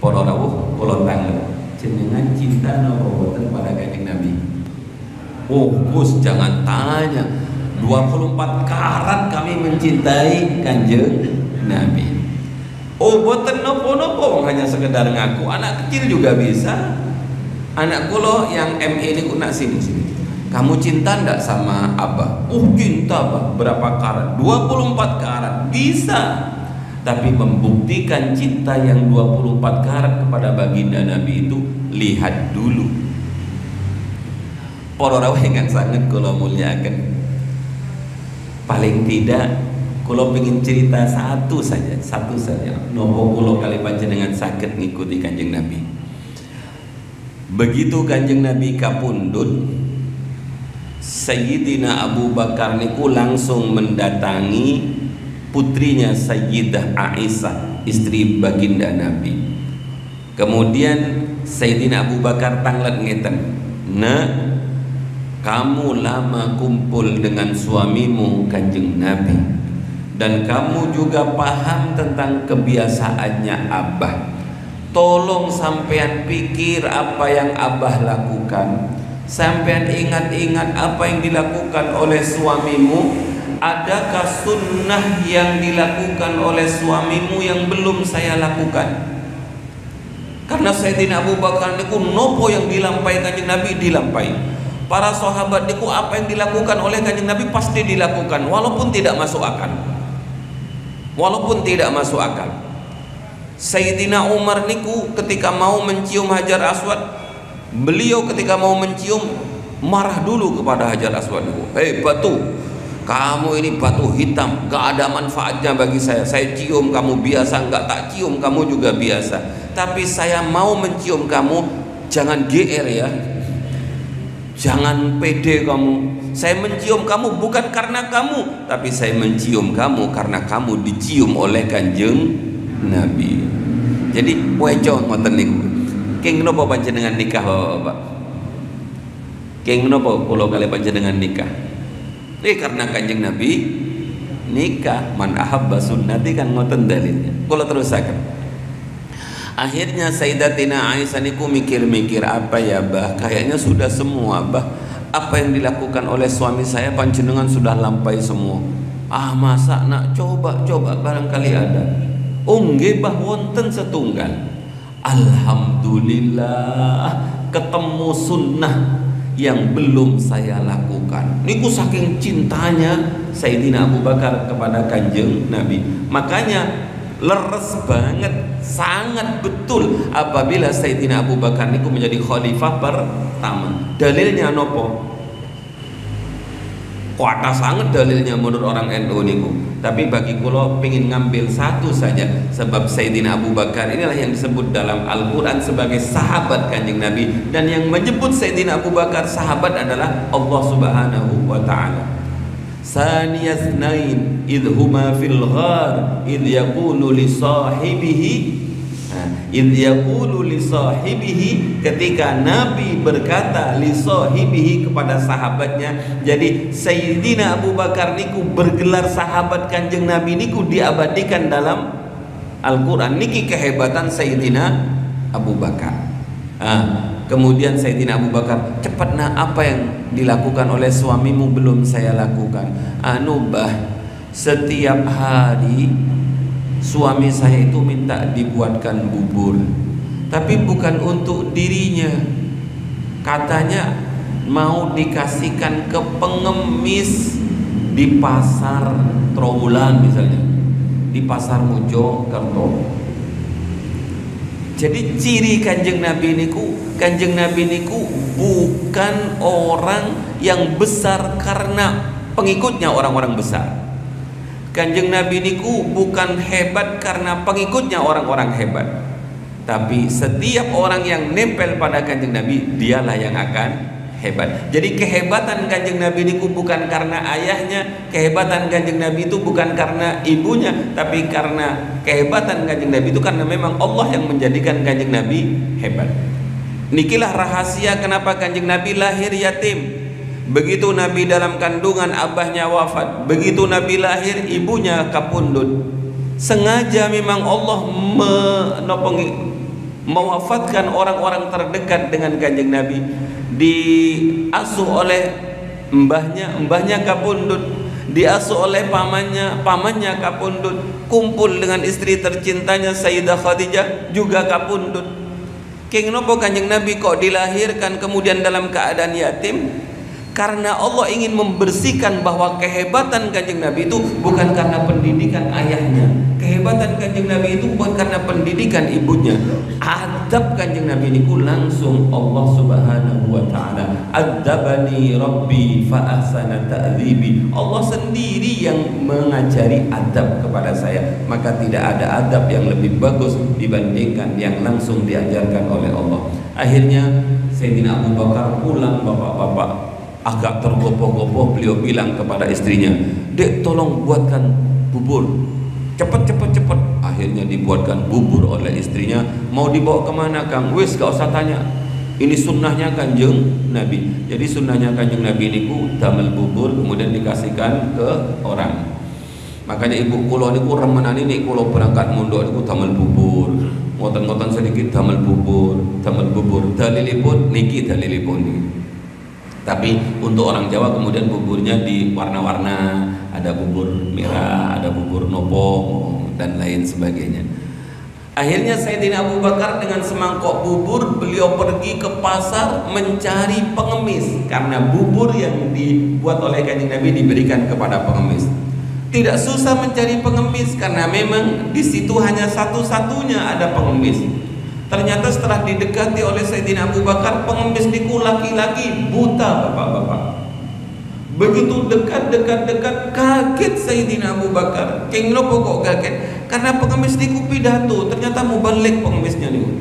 Para rawuh kula tanglet jenengan cinta napa boten pada Kanjeng Nabi? Oh Gus, jangan tanya, 24 karat kami mencintai Kanjeng Nabi. Oh boten nopo-nopo, hanya sekedar ngaku. Anak kecil juga bisa. Anak kula yang ME ini nak sini. Kamu cinta ndak sama Abah? Oh cinta Abah. Berapa karat? 24 karat. Bisa. Tapi membuktikan cinta yang 24 karat kepada baginda Nabi itu, lihat dulu. Para rawuh ingkang sanget kula muliaken. Paling tidak kula pengen cerita satu saja. Nopo kula kali panjenengan saged ngikuti Kanjeng Nabi. Begitu Kanjeng Nabi kapundhut, Sayyidina Abu Bakar niku langsung mendatangi putrinya Sayyidah Aisyah, istri baginda Nabi. Kemudian Sayyidina Abu Bakar tanglet ngeten, "Nak, kamu lama kumpul dengan suamimu Kanjeng Nabi, dan kamu juga paham tentang kebiasaannya Abah. Tolong sampean pikir apa yang Abah lakukan. Sampean ingat-ingat apa yang dilakukan oleh suamimu. Adakah sunnah yang dilakukan oleh suamimu yang belum saya lakukan?" Karena Sayyidina Abu Bakar niku nopo yang dilampaikan Kanjeng Nabi dilampai. Para sahabat niku apa yang dilakukan oleh Kanjeng Nabi pasti dilakukan, walaupun tidak masuk akal. Sayyidina Umar niku ketika mau mencium Hajar Aswad, beliau ketika mau mencium marah dulu kepada Hajar Aswad niku. "Hei batu, kamu ini batu hitam, gak ada manfaatnya bagi saya. Saya cium kamu biasa, gak tak cium kamu juga biasa. Tapi saya mau mencium kamu, jangan GR ya, jangan pede kamu. Saya mencium kamu bukan karena kamu, tapi saya mencium kamu karena kamu dicium oleh Kanjeng Nabi." Jadi wejo ngoten niku. Keng napa panjenengan nikah Bapak? Keng napa kula kali panjenengan nikah? Karena Kanjeng Nabi nikah. Man ahabba sunnati kan ngoten dalilnya. Kula terusaken. Akhirnya Sayyidatina Aisyah niku mikir-mikir, apa ya Bah, kayaknya sudah semua Bah. Apa yang dilakukan oleh suami saya panjenengan sudah lampai semua. Masa nak coba barangkali ada. Nggih Bah, wonten setunggal. Alhamdulillah ketemu sunnah yang belum saya lakukan. Niku saking cintanya Sayyidina Abu Bakar kepada Kanjeng Nabi. Makanya leres banget, sangat betul apabila Sayyidina Abu Bakar niku menjadi khalifah pertama. Dalilnya nopo? Kuat sangat dalilnya menurut orang NU niku. Tapi bagi kula pengen ngambil satu saja, sebab Sayyidina Abu Bakar inilah yang disebut dalam Al-Quran sebagai sahabat Kanjeng Nabi, dan yang menyebut Sayyidina Abu Bakar sahabat adalah Allah Subhanahu wa Ta'ala. Saniyasnain idh huma fil ghar idh yaqulu li sahibihi, ketika Nabi berkata li sahibihi kepada sahabatnya. Jadi Sayyidina Abu Bakar niku bergelar sahabat Kanjeng Nabi niku diabadikan dalam Al-Quran. Niki kehebatan Sayyidina Abu Bakar. Kemudian Sayyidina Abu Bakar, cepat nak, apa yang dilakukan oleh suamimu belum saya lakukan? Bah, setiap hari suami saya itu minta dibuatkan bubur, tapi bukan untuk dirinya. Katanya mau dikasihkan ke pengemis di pasar Trawulan misalnya, di pasar Mojokerto. Jadi ciri Kanjeng Nabi niku bukan orang yang besar karena pengikutnya orang-orang besar. Kanjeng Nabi niku bukan hebat karena pengikutnya orang-orang hebat. Tapi setiap orang yang nempel pada Kanjeng Nabi, dialah yang akan hebat. Jadi kehebatan Kanjeng Nabi niku bukan karena ayahnya, kehebatan Kanjeng Nabi itu bukan karena ibunya, tapi karena kehebatan Kanjeng Nabi itu karena memang Allah yang menjadikan Kanjeng Nabi hebat. Nikilah rahasia kenapa Kanjeng Nabi lahir yatim. Begitu Nabi dalam kandungan abahnya wafat, begitu Nabi lahir ibunya kapundhut. Sengaja memang Allah mewafatkan orang-orang terdekat dengan Kanjeng Nabi, diasuh oleh mbahnya kapundhut, diasuh oleh pamannya kapundhut, kumpul dengan istri tercintanya Sayyidah Khadijah juga kapundhut. King nopo Kanjeng Nabi kok dilahirkan kemudian dalam keadaan yatim? Karena Allah ingin membersihkan bahwa kehebatan Kanjeng Nabi itu bukan karena pendidikan ayahnya, kehebatan Kanjeng Nabi itu bukan karena pendidikan ibunya. Adab Kanjeng Nabi niku langsung Allah Subhanahu wa taala. Adabani Rabbi fa ahsana ta'dzibi. Allah sendiri yang mengajari adab kepada saya, maka tidak ada adab yang lebih bagus dibandingkan yang langsung diajarkan oleh Allah. Akhirnya Sayyidina Abu Bakar pulang, bapak-bapak, agak tergopoh-gopoh beliau bilang kepada istrinya, "Dek, tolong buatkan bubur, cepet." Akhirnya dibuatkan bubur oleh istrinya. Mau dibawa kemana Kang? Wis gak usah tanya, ini sunnahnya Kanjeng Nabi. Jadi sunnahnya Kanjeng Nabi niku damel bubur kemudian dikasihkan ke orang. Makanya ibu kula niku remenan ini kula berangkat mondok niku damel bubur, ngoten-ngoten sedikit damel bubur. Dalilipun niki dalilipun niki. Tapi untuk orang Jawa kemudian buburnya di warna-warna, ada bubur merah, ada bubur nopo dan lain sebagainya. Akhirnya Sayyidina Abu Bakar dengan semangkok bubur beliau pergi ke pasar mencari pengemis, karena bubur yang dibuat oleh Kanjeng Nabi diberikan kepada pengemis. Tidak susah mencari pengemis karena memang di situ hanya satu-satunya ada pengemis. Ternyata setelah didekati oleh Sayyidina Abu Bakar, pengemis niku laki-laki buta, bapak-bapak. Begitu dekat, kaget Sayyidina Abu Bakar. Keng nopo kok kaget? Karena pengemis niku pidato, ternyata mubalik pengemisnya niku.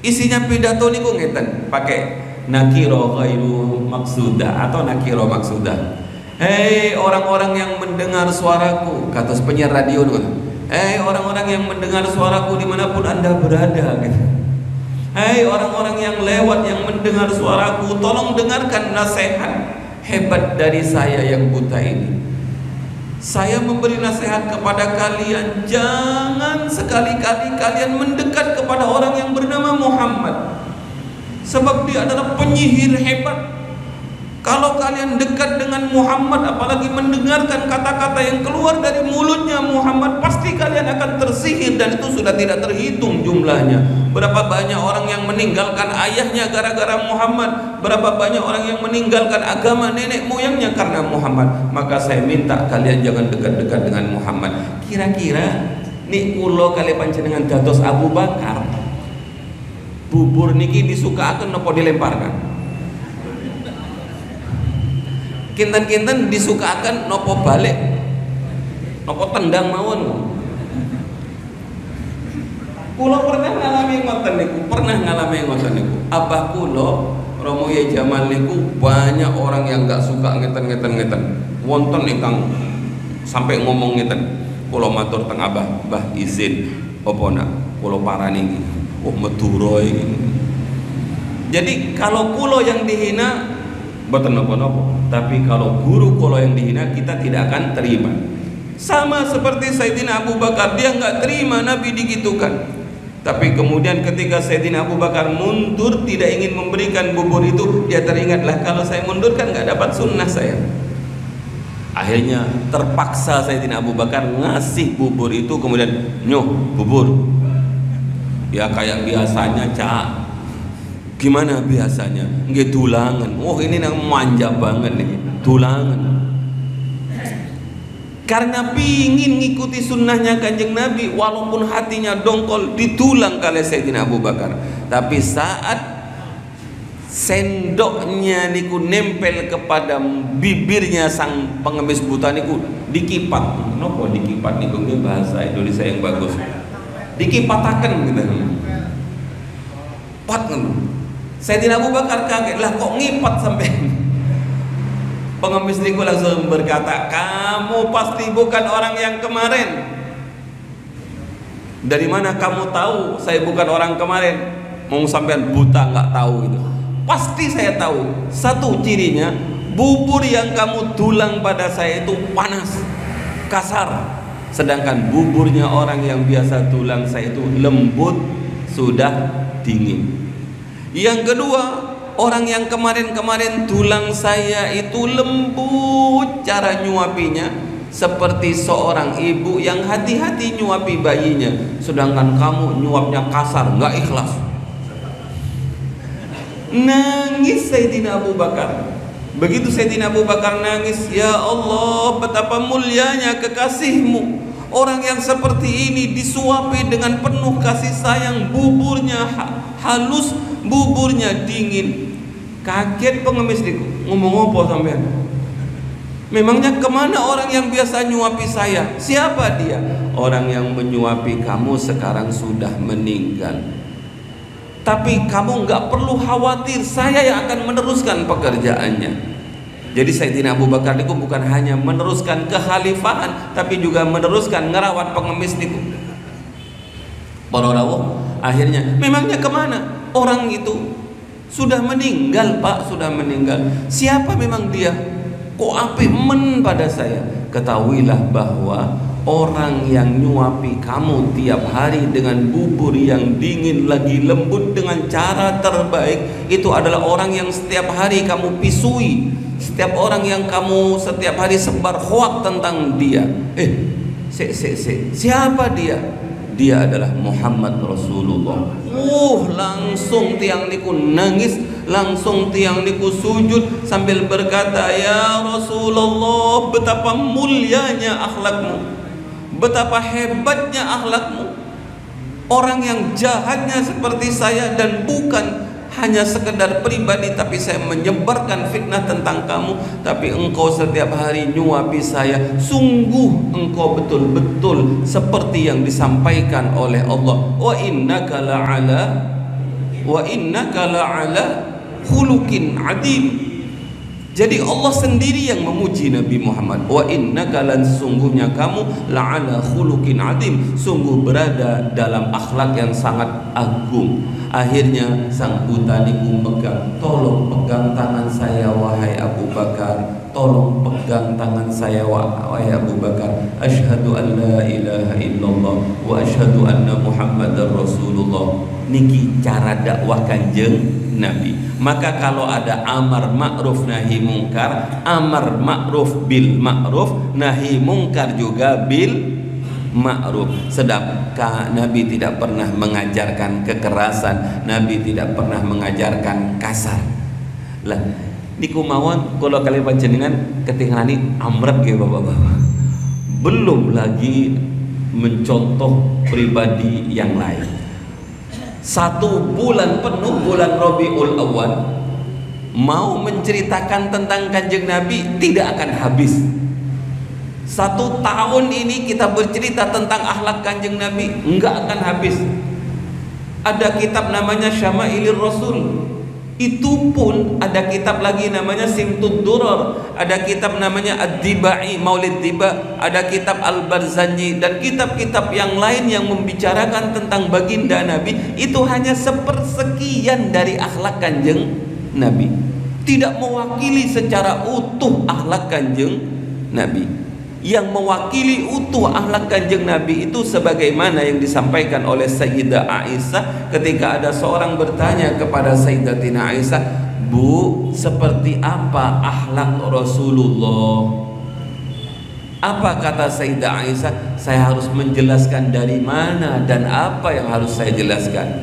Isinya pidato niku ngeten, pakai nakiro ghairu maksudah atau nakiro maksudah. Hei orang-orang yang mendengar suaraku, kata penyiar radio niku. Hei orang-orang yang mendengar suaraku dimanapun anda berada, gitu. Hei orang-orang yang lewat yang mendengar suaraku, tolong dengarkan nasihat hebat dari saya yang buta ini. Saya memberi nasihat kepada kalian, jangan sekali-kali kalian mendekat kepada orang yang bernama Muhammad, sebab dia adalah penyihir hebat. Kalau kalian dekat dengan Muhammad, apalagi mendengarkan kata-kata yang keluar dari mulutnya Muhammad, pasti kalian akan tersihir, dan itu sudah tidak terhitung jumlahnya. Berapa banyak orang yang meninggalkan ayahnya gara-gara Muhammad, berapa banyak orang yang meninggalkan agama nenek moyangnya karena Muhammad. Maka saya minta kalian jangan dekat-dekat dengan Muhammad. Kira-kira nik kula kali panjenengan dados Abu Bakar, bubur niki disukaaken napa dilemparkan? Kinten-kinten disukakan nopo balik, nopo tendang mawon. Kulo pernah ngalami ngoten niku, Abah kulo Romo Yai Jamal niku banyak orang yang gak suka ngeten. Wonten ingkang sampai ngomong ngeten. Kulo matur teng Abah, "Mbah izin apa nak kulo parani iki." Oh Madura iki. Jadi kalau kulo yang dihina boten napa-napa, tapi kalau guru kulo yang dihina kita tidak akan terima. Sama seperti Sayyidina Abu Bakar, dia nggak terima Nabi digitukan. Tapi kemudian ketika Sayyidina Abu Bakar mundur tidak ingin memberikan bubur itu, dia teringatlah, kalau saya mundur kan nggak dapat sunnah saya. Akhirnya terpaksa Sayyidina Abu Bakar ngasih bubur itu, kemudian nyoh bubur. Ya kayak biasanya cak. Gimana biasanya? Nggih dulangan. Oh ini yang manja banget nih, dulangan. Karena pingin ngikuti sunnahnya Kanjeng Nabi, walaupun hatinya dongkol, ditulang kali Sayyidina Abu Bakar. Tapi saat sendoknya niku nempel kepada bibirnya sang pengemis buta niku dikipat. Nopo dikipat niku nggih bahasa Indonesia yang bagus. Dikipataken gitu. Pat ngono. Sayyidina Abu Bakar kaget, lah kok ngipat sampai. Pengemis niku langsung berkata, "Kamu pasti bukan orang yang kemarin." "Dari mana kamu tahu saya bukan orang kemarin?" "Mau sampean buta nggak tahu itu?" "Pasti saya tahu. Satu cirinya, bubur yang kamu tulang pada saya itu panas, kasar. Sedangkan buburnya orang yang biasa tulang saya itu lembut, sudah dingin. Yang kedua, orang yang kemarin-kemarin tulang saya itu lembut cara nyuapinya, seperti seorang ibu yang hati-hati nyuapi bayinya, sedangkan kamu nyuapnya kasar, nggak ikhlas. Nangis Sayyidina Abu Bakar. Begitu Sayyidina Abu Bakar nangis, ya Allah, betapa mulianya kekasihmu. Orang yang seperti ini disuapi dengan penuh kasih sayang, buburnya halus, buburnya dingin. Kaget pengemis diku, ngomong apa sampean? Memangnya kemana orang yang biasa nyuapi saya? Siapa dia? Orang yang menyuapi kamu sekarang sudah meninggal. Tapi kamu nggak perlu khawatir, saya yang akan meneruskan pekerjaannya. Jadi Sayyidina Abu Bakar itu bukan hanya meneruskan kekhalifahan, tapi juga meneruskan ngerawat pengemis itu. Para rawuh, akhirnya memangnya kemana? Orang itu sudah meninggal, Pak, sudah meninggal. Siapa memang dia? Kok api men pada saya? Ketahuilah bahwa orang yang nyuapi kamu tiap hari dengan bubur yang dingin lagi lembut dengan cara terbaik, itu adalah orang yang setiap hari kamu pisui, setiap orang yang kamu setiap hari sebar hoak tentang dia. Siapa dia? Dia adalah Muhammad Rasulullah. Langsung tiang niku nangis, langsung tiang niku sujud sambil berkata, ya Rasulullah, betapa mulianya akhlakmu, betapa hebatnya akhlakmu. Orang yang jahatnya seperti saya, dan bukan hanya sekedar pribadi, tapi saya menyebarkan fitnah tentang kamu, tapi engkau setiap hari nyuapi saya. Sungguh engkau betul-betul seperti yang disampaikan oleh Allah, wa innaka la'ala khuluqin adim. Jadi Allah sendiri yang memuji Nabi Muhammad, wa innaka lan, sungguhnya kamu la'ala khuluqin adim, sungguh berada dalam akhlak yang sangat agung. Akhirnya sang buta niku pegang, tolong pegang tangan saya wahai Abu Bakar, tolong pegang tangan saya wahai Abu Bakar. Asyhadu an la ilaha illallah wa asyhadu anna Muhammadar Rasulullah. Niki cara dakwah Kanjeng Nabi. Maka kalau ada amar ma'ruf nahi mungkar, amar ma'ruf bil ma'ruf, nahi mungkar juga bil ma'ruf. Sedangkan Nabi tidak pernah mengajarkan kekerasan, Nabi tidak pernah mengajarkan kasar. Lah niku mawon kula kali panjenengan ketinggalani amret nggih Bapak-bapak. Belum lagi mencontoh pribadi yang lain. 1 bulan penuh, bulan Rabiul Awal, mau menceritakan tentang Kanjeng Nabi tidak akan habis. 1 tahun ini kita bercerita tentang akhlak Kanjeng Nabi, enggak akan habis. Ada kitab namanya Syama'ilur Rasul, itu pun ada kitab lagi namanya Simtud Durar, ada kitab namanya Ad-Dibai, Maulid Diba, ada kitab Al-Barzanji, dan kitab-kitab yang lain yang membicarakan tentang baginda Nabi. Itu hanya sepersekian dari akhlak Kanjeng Nabi, tidak mewakili secara utuh akhlak Kanjeng Nabi. Yang mewakili utuh akhlak Kanjeng Nabi itu sebagaimana yang disampaikan oleh Sayyidah Aisyah ketika ada seorang bertanya kepada Sayyidatina Aisyah, Bu, seperti apa akhlak Rasulullah? Apa kata Sayyidah Aisyah? Saya harus menjelaskan dari mana dan apa yang harus saya jelaskan.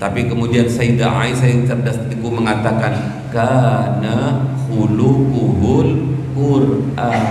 Tapi kemudian Sayyidah Aisyah yang cerdas itu mengatakan, kana khuluquhul Qur'an.